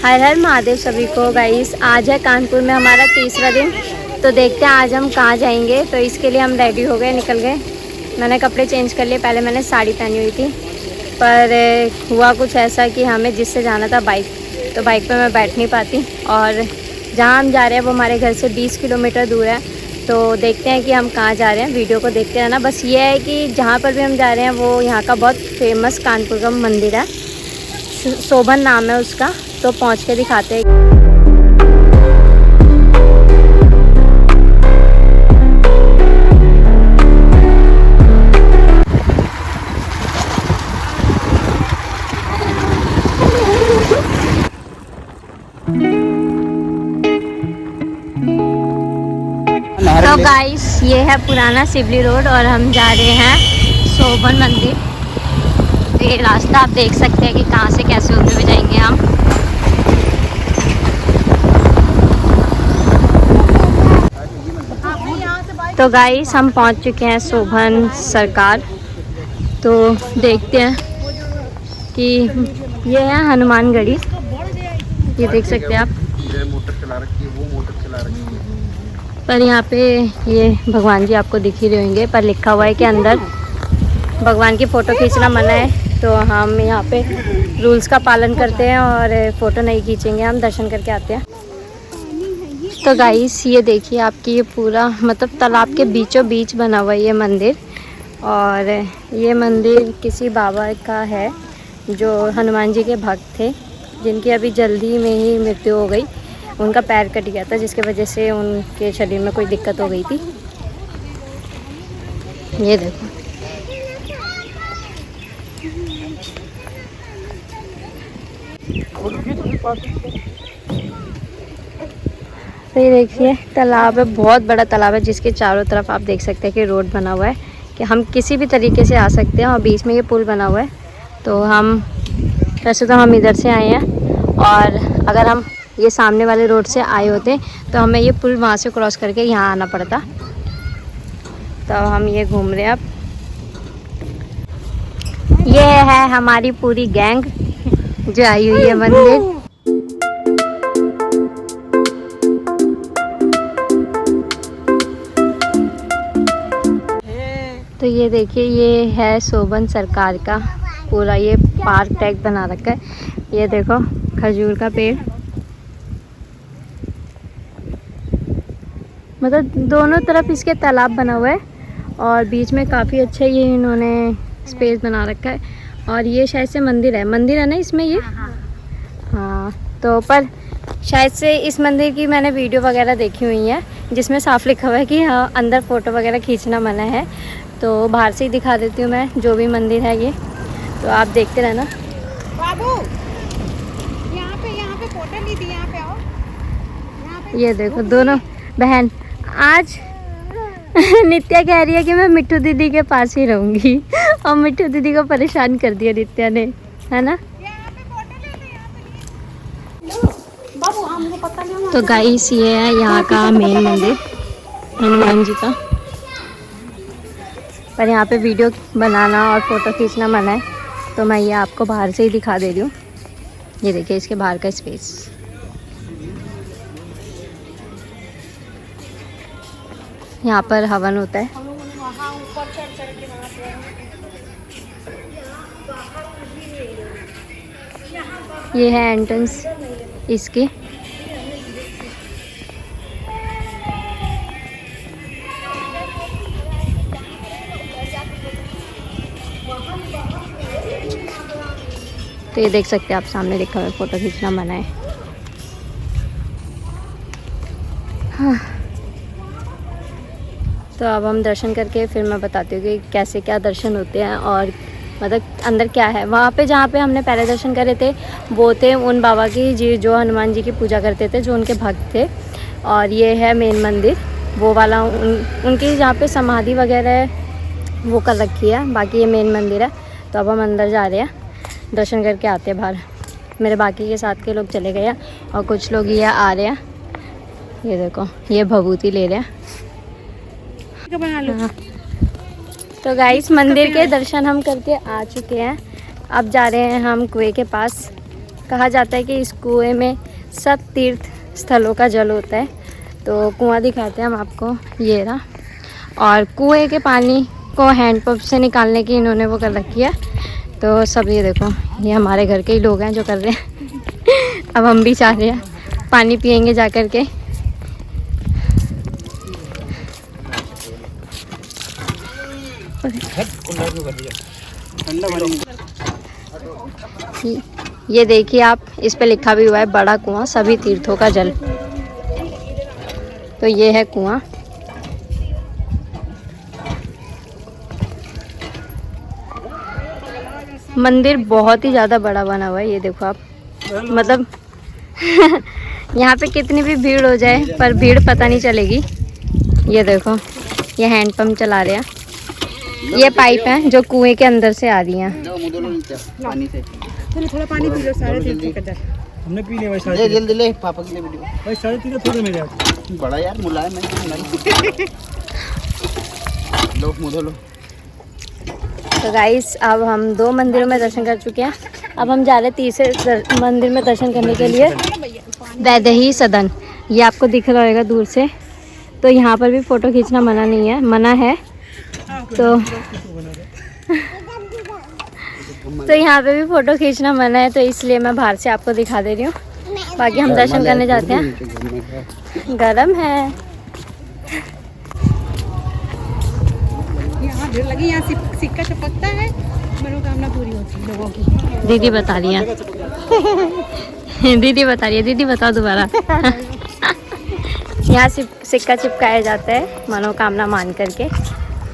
हर हर महादेव सभी को। गाइस आज है कानपुर में हमारा तीसरा दिन, तो देखते हैं आज हम कहाँ जाएंगे। तो इसके लिए हम रेडी हो गए, निकल गए। मैंने कपड़े चेंज कर लिए, पहले मैंने साड़ी पहनी हुई थी, पर हुआ कुछ ऐसा कि हमें जिससे जाना था बाइक, तो बाइक पे मैं बैठ नहीं पाती। और जहाँ हम जा रहे हैं वो हमारे घर से 20 किलोमीटर दूर है। तो देखते हैं कि हम कहाँ जा रहे हैं, वीडियो को देखते रहना। बस ये है कि जहाँ पर भी हम जा रहे हैं वो यहाँ का बहुत फेमस कानपुर का मंदिर है, शोभन नाम है उसका, तो पहुँच के दिखाते हैं। तो गाइस ये है पुराना सिवली रोड और हम जा रहे हैं शोभन मंदिर। तो ये रास्ता आप देख सकते हैं कि कहाँ से कैसे होते हुए जाएंगे हम। तो गाइस हम पहुँच चुके हैं शोभन सरकार। तो देखते हैं कि ये है हनुमानगढ़ी, ये देख सकते हैं आप। मोटर चला रखी है, वो मोटर चला रखी है। पर यहाँ पे ये भगवान जी आपको दिख ही रहे होंगे, पर लिखा हुआ है कि अंदर भगवान की फ़ोटो खींचना मना है। तो हम यहाँ पे रूल्स का पालन करते हैं और फ़ोटो नहीं खींचेंगे, हम दर्शन करके आते हैं। तो गाइस ये देखिए आपकी, ये पूरा मतलब तालाब के बीचों बीच बना हुआ ये मंदिर। और ये मंदिर किसी बाबा का है जो हनुमान जी के भक्त थे, जिनकी अभी जल्दी में ही मृत्यु हो गई। उनका पैर कट गया था, जिसके वजह से उनके शरीर में कोई दिक्कत हो गई थी। ये देखो, तो ये देखिए तालाब है, बहुत बड़ा तालाब है, जिसके चारों तरफ आप देख सकते हैं कि रोड बना हुआ है कि हम किसी भी तरीके से आ सकते हैं। और बीच में ये पुल बना हुआ है। तो हम वैसे तो हम इधर से आए हैं, और अगर हम ये सामने वाले रोड से आए होते तो हमें ये पुल वहाँ से क्रॉस करके यहाँ आना पड़ता। तो हम ये घूम रहे हैं अब। ये है हमारी पूरी गैंग जो आई हुई है मंदिर। तो ये देखिए, ये है शोभन सरकार का पूरा ये पार्क टाइप बना रखा है। ये देखो खजूर का पेड़, मतलब दोनों तरफ इसके तालाब बना हुआ है और बीच में काफ़ी अच्छा ये इन्होंने स्पेस बना रखा है। और ये शायद से मंदिर है ना इसमें ये। हाँ, तो पर शायद से इस मंदिर की मैंने वीडियो वगैरह देखी हुई है, जिसमें साफ लिखा हुआ है कि हाँ अंदर फ़ोटो वगैरह खींचना मना है। तो बाहर से ही दिखा देती हूँ मैं जो भी मंदिर है ये, तो आप देखते रहना। बाबू यहाँ पे फोटो ली थी, यहाँ पे आओ। यहाँ पे ये देखो दोनों बहन, आज नित्या कह रही है कि मैं मिट्टू दीदी के पास ही रहूँगी, और मिट्टू दीदी को परेशान कर दिया नित्या ने, है ना। यहाँ पे फोटो ले लो, यहाँ पे बाबू हमको पता नहीं। तो गाइस ये है यहाँ का मेन मंदिर हनुमान जी का, पर यहाँ पे वीडियो बनाना और फ़ोटो खींचना मना है, तो मैं ये आपको बाहर से ही दिखा दे रही हूँ। ये देखिए इसके बाहर का स्पेस। यहाँ पर हवन होता है। वहाँ ऊपर चढ़ के ये है एंट्रेंस इसकी। तो ये देख सकते हैं आप, सामने लिखा हुआ है फ़ोटो खींचना मना है। हाँ। तो अब हम दर्शन करके फिर मैं बताती हूँ कि कैसे क्या दर्शन होते हैं और मतलब अंदर क्या है। वहाँ पे जहाँ पे हमने पहले दर्शन करे थे वो थे उन बाबा की जी जो हनुमान जी की पूजा करते थे, जो उनके भक्त थे। और ये है मेन मंदिर, वो वाला उनकी जहाँ पे समाधि वगैरह है वो कर रखी है। बाकी ये मेन मंदिर है। तो अब हम अंदर जा रहे हैं, दर्शन करके आते हैं बाहर। मेरे बाकी के साथ के लोग चले गए हैं और कुछ लोग ये आ रहे हैं। ये देखो ये भभूति ले रहे हैं। हाँ। तो गाइस मंदिर के दर्शन हम करके आ चुके हैं। अब जा रहे हैं हम कुएं के पास। कहा जाता है कि इस कुएं में सब तीर्थ स्थलों का जल होता है। तो कुआं दिखाते हैं हम आपको, ये रहा। और कुएं के पानी को हैंडपंप से निकालने की इन्होंने वो कर रखी है। तो सब ये देखो, ये हमारे घर के ही लोग हैं जो कर रहे हैं। अब हम भी चाह रहे हैं पानी पियेंगे जा कर के। ये देखिए आप, इस पे लिखा भी हुआ है बड़ा कुआं सभी तीर्थों का जल। तो ये है कुआं। मंदिर बहुत ही ज़्यादा बड़ा बना हुआ है, ये देखो आप, मतलब यहाँ पे कितनी भी भीड़ हो जाए पर भीड़ पता नहीं चलेगी। ये देखो, ये हैंडपंप चला रहे हैं। ये पाइप हैं जो कुएं के अंदर से आ रही हैं। पानी से थोड़ा पानी पी लो, सारे तीर्थों का जल। हमने पी लिया भाई, ले जल्दी ले पापा के लिए वीडियो भाई 3.5 थोड़े मेरे हाथ। बड़ा यार मुलायम है। लो मुझे लो। तो गाइस अब हम 2 मंदिरों में दर्शन कर चुके हैं। अब हम जा रहे हैं तीसरे मंदिर में दर्शन करने के लिए, वैदेही सदन। ये आपको दिख रहा होगा दूर से। तो यहाँ पर भी फ़ोटो खींचना मना है। तो यहाँ पे भी फ़ोटो खींचना मना है, तो इसलिए मैं बाहर से आपको दिखा दे रही हूँ। बाकी हम दर्शन करने जाते हैं। गरम है यहाँ भीड़ लगी, यहाँ सिक्का चपकता है, मनोकामना पूरी होती है लोगों की। दीदी बता रही है। दीदी बता रही है, दीदी बताओ दोबारा। यहाँ सिक्का चिपकाया जाता है मनोकामना मान करके।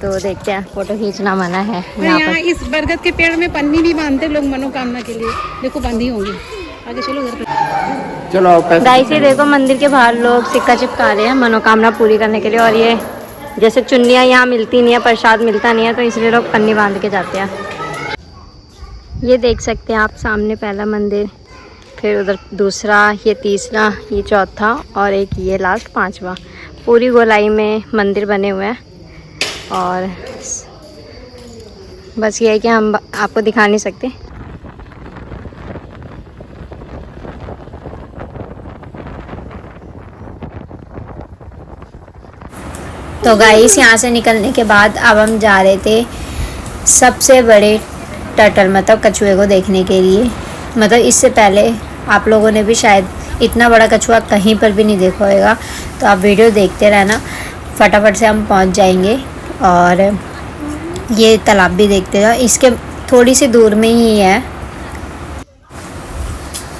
तो देखते हैं, फ़ोटो खींचना मना है यहाँ यहाँ पर। इस बरगद के पेड़ में पन्नी भी बांधते लोग मनोकामना के लिए। देखो बंधी होंगी। आगे चलो घर पे। चलो गाइस ये देखो, मंदिर के बाहर लोग सिक्का चिपका रहे हैं मनोकामना पूरी करने के लिए। और ये जैसे चुन्नियाँ यहाँ मिलती नहीं है, प्रसाद मिलता नहीं है, तो इसलिए लोग पन्नी बांध के जाते हैं। ये देख सकते हैं आप, सामने पहला मंदिर, फिर उधर दूसरा, ये तीसरा, ये चौथा और एक ये लास्ट 5वां। पूरी गोलाई में मंदिर बने हुए हैं। और बस ये है कि हम आपको दिखा नहीं सकते। तो गाइस यहाँ से निकलने के बाद अब हम जा रहे थे सबसे बड़े टर्टल, मतलब कछुए को देखने के लिए। मतलब इससे पहले आप लोगों ने भी शायद इतना बड़ा कछुआ कहीं पर भी नहीं देखा होगा। तो आप वीडियो देखते रहना, फटाफट से हम पहुँच जाएंगे। और ये तालाब भी देखते जाओ, इसके थोड़ी सी दूर में ही है।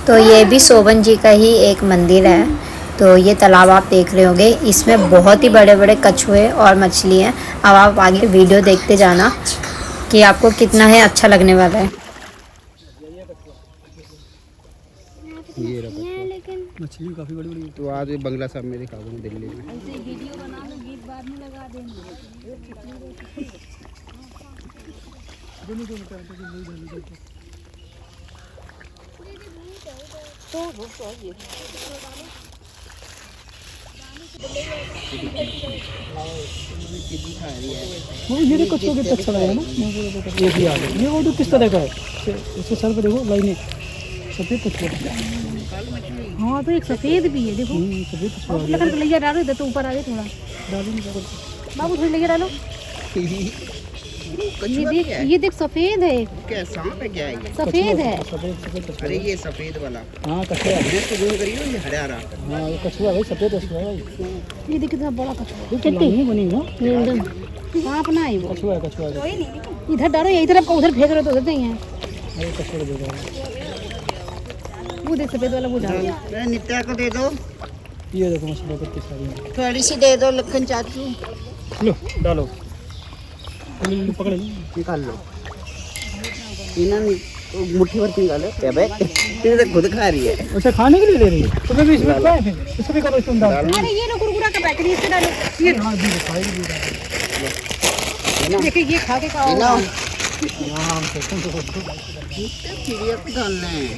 तो ये भी सोबन जी का ही एक मंदिर है। तो ये तालाब आप देख रहे होंगे, इसमें बहुत ही बड़े बड़े कछुए और मछली हैं। अब आप आगे वीडियो देखते जाना कि आपको कितना है अच्छा लगने वाला है। ये रहा मछली काफी बड़ी बड़ी। तो आज बंगला साहब में दिखा दूँ दिल्ली में। ये देखो कछुआ कितना अच्छा लगा ना। ये भी आ गया, ये वो तो किस तरह का है, इसके सर पे देखो लाइनें, सफेद कछुआ। हाँ तो एक सफेद भी है, देखो सफेद कछुआ। लखन को ले डालो इधर, तो ऊपर आ गए थोड़ा। बाबू थोड़ी लेके डालो। ये देख सफेद है। क्या सांप है क्या है ये? सफेद है। अरे ये सफेद वाला। हाँ कछुआ, इसको जूम करियो, ये हरा रहा। हाँ ये कछुआ है, सफेद कछुआ है। ये देख कितना बड़ा कछुआ। कितनी बनी ना हाँ अपना है वो। कछुआ है, कछुआ है। इधर डालो, यही तरफ उधर फेंक रहे तो उधर नहीं है। अरे कछुआ देखो, वो देख सफेद वाला, वो डालो। नित्या को दे दो, ये देखो मछली कितनी सारी है। थोड़ी सी दे दो लखन चाचू। लो डालो, पकड़ निकाल लो। इन्हें मुट्ठी भर निकालो। क्या बे, ये तो खुद खा रही है। अच्छा खाने के लिए ले रही है, तो भी इसमें क्या है फिर, इसको भी करो, इसमें डाल। अरे ये लो कुरकुरा का पैकेट, इससे डालो। ये हाँ जी खाएगी। देखिए ये खा के खाओ। आराम से चिड़िया को डालना है।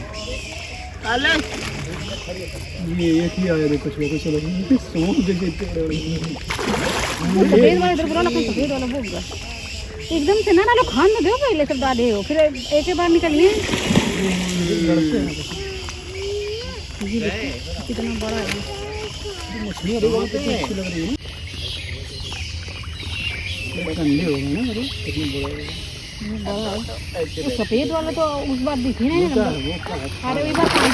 ये एक ही आया देखो, कछुआ को चलो सोच जैसे सफेद वाला इधर बुला लो, सफेद वाला वो होगा। एकदम से ना डालो, खान में दो पहले सब डाले हो, फिर एक बार निकलिए। ये देखो कितना बड़ा है। मछली अभी बहुत अच्छी लग रही है ना, ठंडे हो गए ना मेरे, कितनी बड़ा है। तो सफेद वाला तो उस बार दिखे ना, अरे वही बार पानी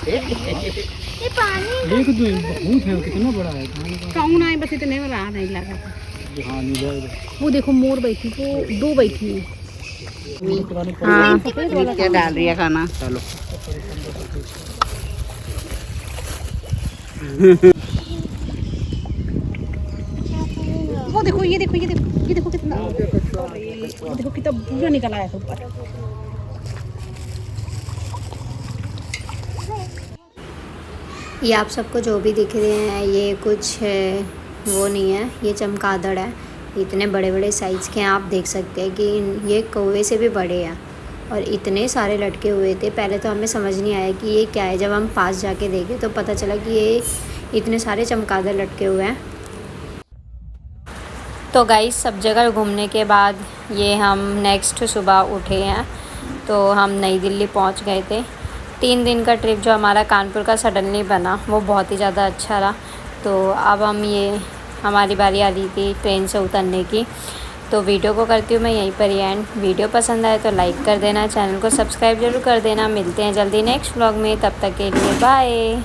ये पानी एक दो बहुत है, कितना बड़ा है। कौन आए, बस इतने में रहा नहीं लगा। हाँ नहीं जाएगा। वो देखो मोर बैठी, वो दो बैठी है। हाँ सफेद वाला क्या डाल रही है खाना। चलो वो देखो, ये देखो, ये देखो, ये देखो कितना, ये देखो कितना पूरा निकल आया था ऊपर। ये आप सबको जो भी दिख रहे हैं ये कुछ वो नहीं है, ये चमगादड़ है। इतने बड़े बड़े साइज़ के हैं, आप देख सकते हैं कि ये कौवे से भी बड़े हैं और इतने सारे लटके हुए थे। पहले तो हमें समझ नहीं आया कि ये क्या है, जब हम पास जाके देखे तो पता चला कि ये इतने सारे चमगादड़ लटके हुए हैं। तो गाइस सब जगह घूमने के बाद ये हम नेक्स्ट सुबह उठे हैं, तो हम नई दिल्ली पहुंच गए थे। 3 दिन का ट्रिप जो हमारा कानपुर का सडनली बना वो बहुत ही ज़्यादा अच्छा रहा। तो अब हमारी बारी आ रही थी ट्रेन से उतरने की। तो वीडियो को करती हूँ मैं यहीं पर ही एंड। वीडियो पसंद आए तो लाइक कर देना, चैनल को सब्सक्राइब जरूर कर देना। मिलते हैं जल्दी नेक्स्ट व्लॉग में, तब तक के लिए बाय।